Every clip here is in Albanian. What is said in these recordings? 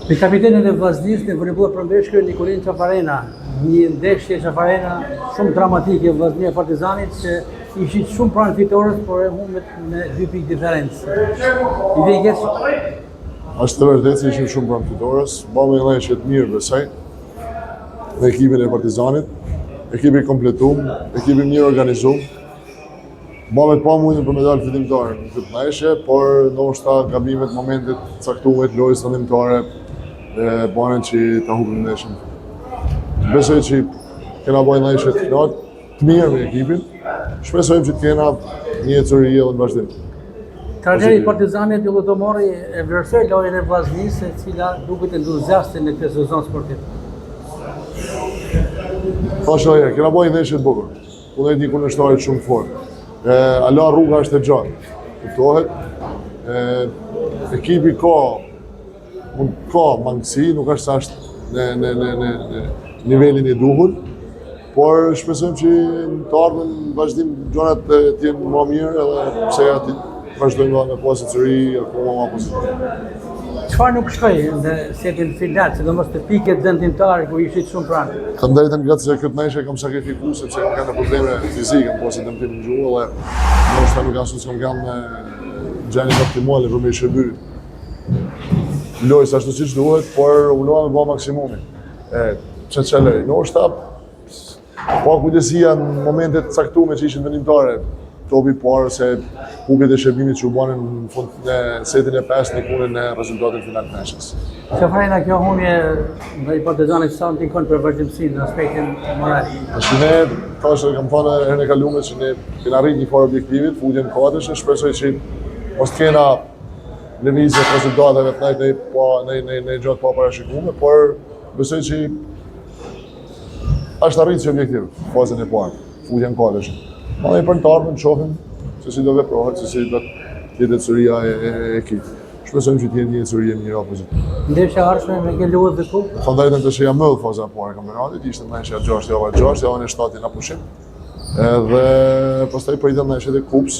Me kapitenin e Vllaznisë në voleyboll përmbeshkë Nikolin Çafarena, një ndeshje Çafarena shumë dramatike Vllaznia Partizanit që ishit shumë pranë fitores, por e humbet me 2 pikë diferencë. I vjen keq? Është të vërtetë se ishim shumë pranë fitores, bëmë një ndeshje të mirë besoj me ekipin e Partizanit, ekipi kompletuar, ekipi mirë organizuar. Bëmë pa mundin për medalë fitimtare në këtë ndeshje, por ndoshta gabimet, momentet caktuar të lojës ndërkombëtare bënen që ta humbim ndeshjen. Besoj që kena bërë ndeshje të mirë me ekipin. Shpresojmë që të kena një ecuri edhe në vazhdim. Trajneri i Partizanit Ylli Domori e vlerësoi lojën e Vllaznisë, e cila duket entuziaste në këtë sezon sportiv. Thashë ajo, kena bërë ndeshje të bukur. Unë di kundërshtarit shumë fort. Ala rruga është e gjatë. Kuptohet? Ekipi ka mangësi, nuk është sa është në nivelin e duhur, por shpresojmë që në të ardhmen vazhdim gjërat të jenë më mirë edhe pse aty vazhdojmë me pozicioni akoma më pozitive. Çfarë nuk shkoi në setin final, sidomos të pikët dëndimtare ku ishit shumë pranë? Të drejtën gratë se këtë ndeshje kam sakrifikuar sepse kam kanë probleme fizike, po se dëmtim në gjuhë dhe ndoshta nuk ashtu s'kam kanë gjendjen optimale për me shërby. Lojës ashtu siç duhet, por ulova me bë maksimumin. Çelë, ndoshta pa kujdesia në momentet caktuara që ishin vendimtare. Topi parë se humbjet e shërbimit që u bënë në fund në setin e 5 nikunin në rezultatin final të ndeshjes. Çafarena, kjo humbje ndaj Partizanit sa ndikon për vazhdimsinë në aspektin moral? Ne thashë kam thënë herën e kaluar që ne kemi arritur një farë objektivit, futjen katësh, shpresoj që mos të kena lëvizje të rezultateve në gjatë pa parashikuar, por besoj që është arritur objektiv fazën e parë, futjen katësh. Në për të ardhmen shohim se si do veprohet, se si do të jetë ecuria e ekipit. Shpresojmë që të jetë një ecuri e mirë pozitive. Ndeshja e ardhshme me ke luajtur dhe kupë? Fandajtën të shija më faza e parë e kampionatit, ishte ndeshja 6 java 6, javën e 7 në pushim. Dhe pastaj pritëm ndeshjet e kupës,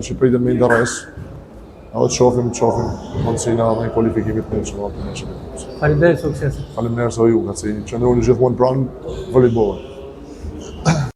që pritëm me interes. Edhe të shohim mundësinë edhe në kualifikimit të ndeshjeve të ndeshjeve të kupës. Faleminderit, sukses. Faleminderit ju, që qëndroni gjithmonë pranë voleybollit.